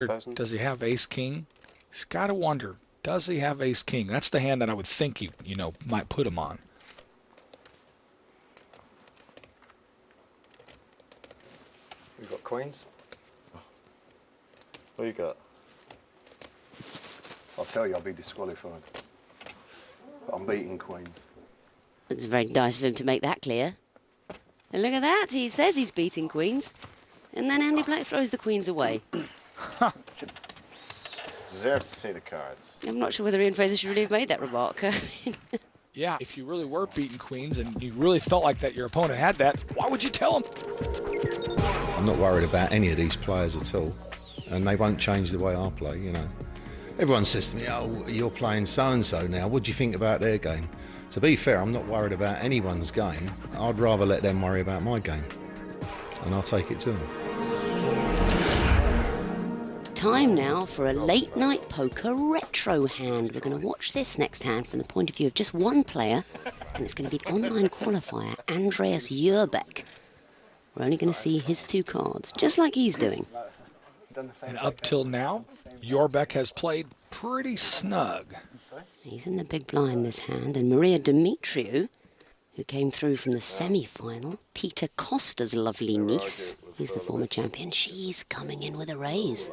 Does he have ace-king? He's got to wonder, does he have ace-king? That's the hand that I would think he, might put him on. We've got queens. What you got? I'll tell you, I'll be disqualified. But I'm beating queens. It's very nice of him to make that clear. And look at that, he says he's beating queens. And then Andy Black throws the queens away. Deserve to see the cards. I'm not sure whether Ian Fraser should really have made that remark. Yeah, if you really were beating queens and you really felt like that your opponent had that, why would you tell him? I'm not worried about any of these players at all, and they won't change the way I play, Everyone says to me, oh, you're playing so-and-so now, what do you think about their game? To be fair, I'm not worried about anyone's game. I'd rather let them worry about my game, and I'll take it to them. Time now for a late night poker retro hand. We're going to watch this next hand from the point of view of just one player, and it's going to be the online qualifier, Andreas Jurbeck. We're only going to see his two cards, just like he's doing. And up till now, Jurbeck has played pretty snug. He's in the big blind this hand, and Maria Dimitriou, who came through from the semi-final, Peter Costa's lovely niece, he's the former champion, she's coming in with a raise.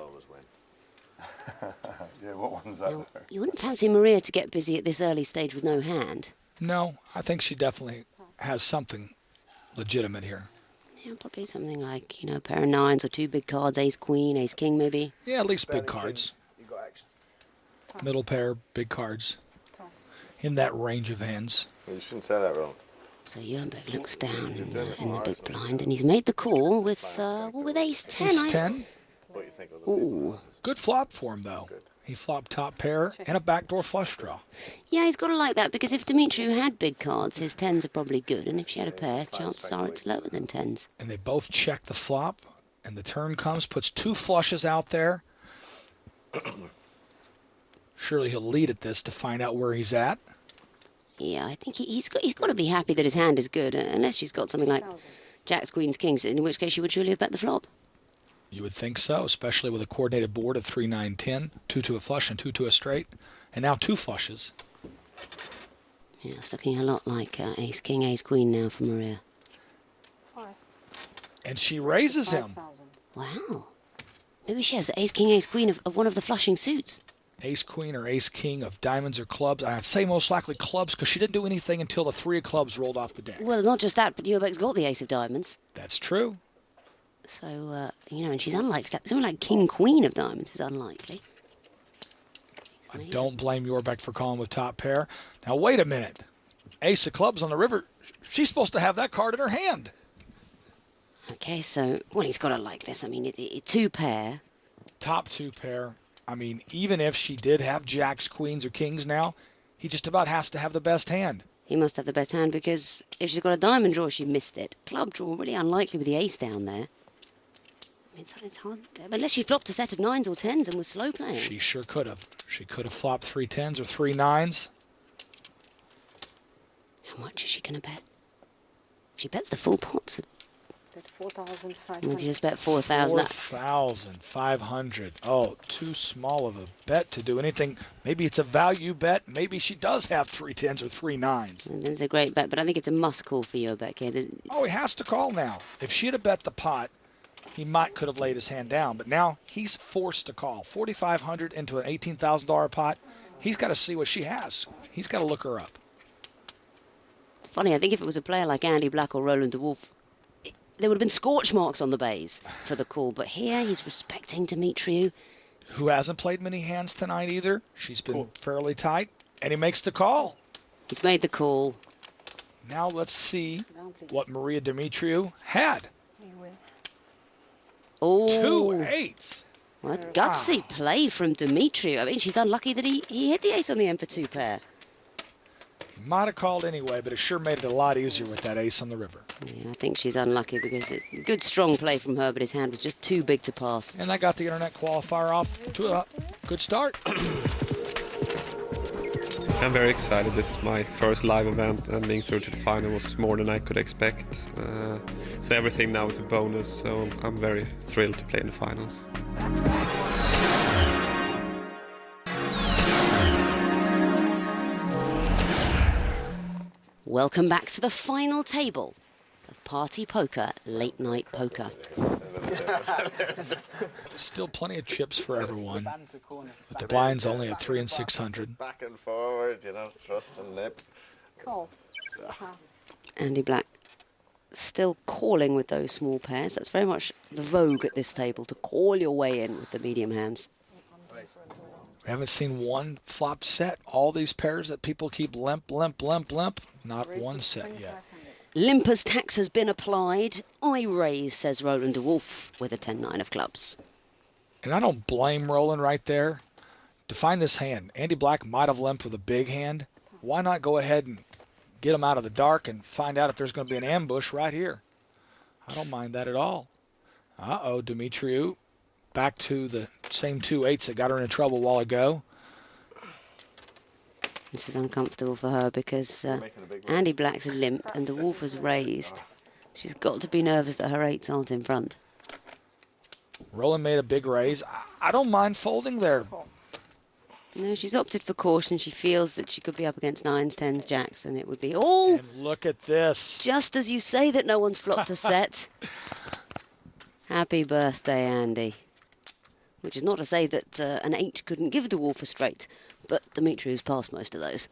Yeah, what one's that? You wouldn't fancy Maria to get busy at this early stage with no hand? No, I think she definitely has something legitimate here. Yeah, probably something like, a pair of nines or two big cards, ace-queen, ace-king maybe. Yeah, at least big cards. Middle pair, big cards. In that range of hands. You shouldn't say that wrong. So Jurbeck looks down in the big blind, and he's made the call with ace-10. Ace-10. What you think of the Ooh. Good flop for him, though. He flopped top pair and a backdoor flush draw. Yeah, he's got to like that, because if Dimitriou had big cards, his tens are probably good, and if she had a pair, chances are it's lower than tens. And they both check the flop, and the turn comes, puts two flushes out there. Surely he'll lead at this to find out where he's at. Yeah, I think he's got to be happy that his hand is good, unless she's got something like jacks, queens, kings, in which case she would surely have bet the flop. You would think so, especially with a coordinated board of 3, 9, 10, 2 to a flush and 2 to a straight, and now two flushes. Yeah, it's looking a lot like ace-king, ace-queen now for Maria. And she raises him. Wow. Maybe she has ace-king, ace-queen of one of the flushing suits. Ace-queen or ace-king of diamonds or clubs. I'd say most likely clubs, because she didn't do anything until the 3 of clubs rolled off the deck. Well, not just that, but Jurbeck's got the ace of diamonds. That's true. So, and she's unlikely. Something like king-queen of diamonds is unlikely. I don't blame Jurbeck for calling with top pair. Now, wait a minute. Ace of clubs on the river. She's supposed to have that card in her hand. Okay, so, he's got to like this. I mean, it's two pair. Top two pair. I mean, even if she did have jacks, queens, or kings now, he just about has to have the best hand. He must have the best hand, because if she's got a diamond draw, she missed it. Club draw, really unlikely with the ace down there. I mean, it's hard. Unless she flopped a set of nines or tens and was slow playing. She sure could have. She could have flopped 3 tens or 3 nines. How much is she going to bet? She bets the full pot. She just bet 4,000. 4,500. Oh, too small of a bet to do anything. Maybe it's a value bet. Maybe she does have 3 tens or 3 nines. It's a great bet, but I think it's a must call for Jurbeck here. Oh, he has to call now. If she'd have bet the pot, he could have laid his hand down. But now he's forced to call. 4,500 into an $18,000 pot. He's got to see what she has. He's got to look her up. Funny, I think if it was a player like Andy Black or Roland de Wolf, there would have been scorch marks on the bays for the call. But here he's respecting Dimitriou. Who hasn't played many hands tonight either. She's been fairly tight. And he makes the call. He's made the call. Now let's see what Maria Dimitriou had. Oh, 2 8s. What gutsy play from Dimitriou. I mean, she's unlucky that he hit the ace on the end for 2 pair. He might have called anyway, but it sure made it a lot easier with that ace on the river. Yeah, I think she's unlucky, because it's a good strong play from her, but his hand was just too big to pass. And that got the internet qualifier off to a good start. I'm very excited. This is my first live event, and being through to the final was more than I could expect. So everything now is a bonus, so I'm very thrilled to play in the finals. Welcome back to the final table of Party Poker, Late Night Poker. Still plenty of chips for everyone. But the blind's only at 3 and 600. Back and forward, you know, thrust and lip. Call. Pass. Andy Black still calling with those small pairs. That's very much the vogue at this table, to call your way in with the medium hands. We haven't seen one flop set. All these pairs that people keep limp. Not one set yet. Limper's tax has been applied. I raise, says Roland de Wolf with a 10-9 of clubs. And I don't blame Roland right there. To find this hand, Andy Black might have limped with a big hand. Why not go ahead and get him out of the dark and find out if there's going to be an ambush right here? I don't mind that at all. Uh-oh, Dimitriou back to the same 2-8s that got her into trouble a while ago. This is uncomfortable for her because Andy Black's limp and the Wolf has raised. She's got to be nervous that her 8s aren't in front. Roland made a big raise. I don't mind folding there. No, she's opted for caution. She feels that she could be up against 9s, 10s, jacks, and it would be, oh! And look at this. Just as you say that no one's flopped a set. Happy birthday, Andy. Which is not to say that an 8 couldn't give the Wolf a straight, but Dimitriou's passed most of those.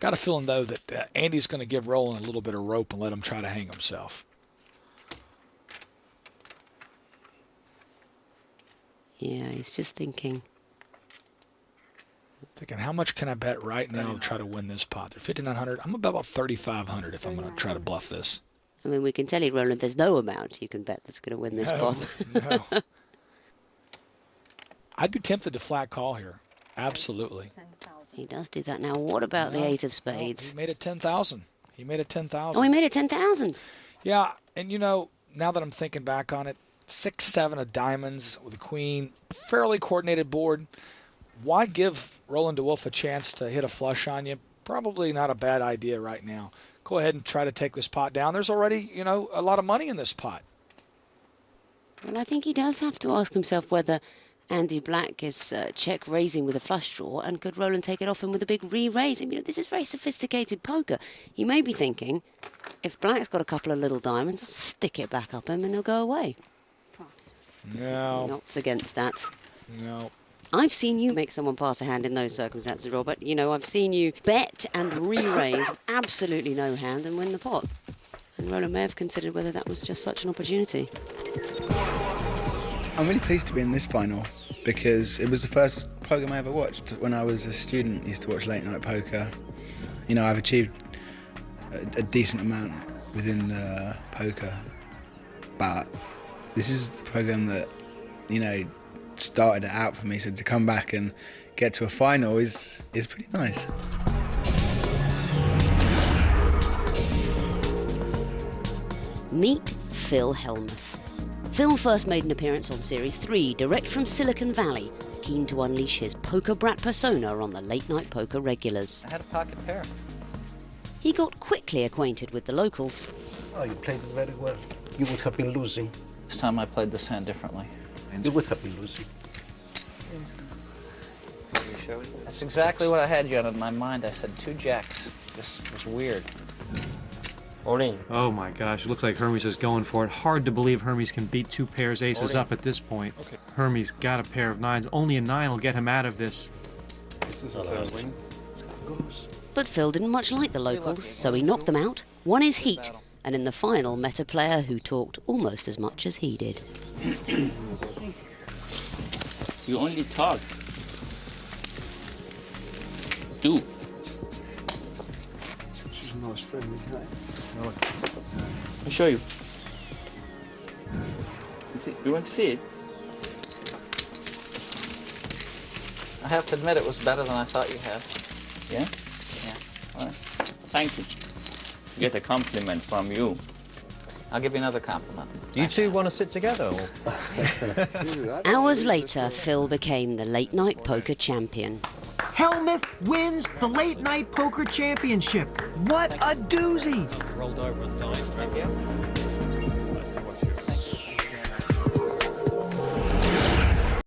Got a feeling, though, that Andy's going to give Roland a little bit of rope and let him try to hang himself. Yeah, he's just thinking. Thinking, how much can I bet right now to try to win this pot? They're 5,900. I'm about 3,500 if I'm going to try to bluff this. I mean, we can tell you, Roland, there's no amount you can bet that's going to win this pot. No. I'd be tempted to flat call here. Absolutely. 10,000. He does do that now. What about the 8 of spades? He made it 10,000. He made it 10,000. Oh, he made it 10,000. Yeah, and you know, now that I'm thinking back on it, 6-7 of diamonds with a queen, fairly coordinated board. Why give Roland de Wolf a chance to hit a flush on you? Probably not a bad idea right now. Go ahead and try to take this pot down. There's already, you know, a lot of money in this pot. Well, I think he does have to ask himself whether Andy Black is check raising with a flush draw, and could Roland take it off him with a big re-raise? I mean, this is very sophisticated poker. He may be thinking, if Black's got a couple of little diamonds, stick it back up him and he'll go away. Pass. No, He opts against that. no. I've seen you make someone pass a hand in those circumstances, Robert. You know, I've seen you bet and re-raise with absolutely no hand and win the pot. And Roland may have considered whether that was just such an opportunity. I'm really pleased to be in this final because it was the first program I ever watched. When I was a student, I used to watch Late Night Poker. You know, I've achieved a decent amount within the poker, but this is the program that, you know, started it out for me. So to come back and get to a final is pretty nice. Meet Phil Hellmuth. Phil first made an appearance on Series 3, direct from Silicon Valley, keen to unleash his poker brat persona on the Late Night Poker regulars. I had a pocket pair. He got quickly acquainted with the locals. Oh, you played it very well. You would have been losing. This time I played this hand differently. You would have been losing. That's exactly what I had, John, in my mind. I said 2 jacks. This was weird. Oh my gosh, it looks like Hermes is going for it. Hard to believe Hermes can beat 2 pairs aces up at this point. Okay. Hermes got a pair of 9s. Only a 9 will get him out of this. This is a win. But Phil didn't much like the locals, so he knocked them out, won his heat, and in the final met a player who talked almost as much as he did. You only talk. Do. She's a nice friendly guy. I'll show you. You want to see it? I have to admit it was better than I thought you had. Yeah? Yeah. All right. Thank you. Get a compliment from you. I'll give you another compliment. You two want to sit together? Hours later, Phil became the Late Night Poker champion. Hellmuth wins the Late Night Poker Championship. What a doozy! Rolled over and died.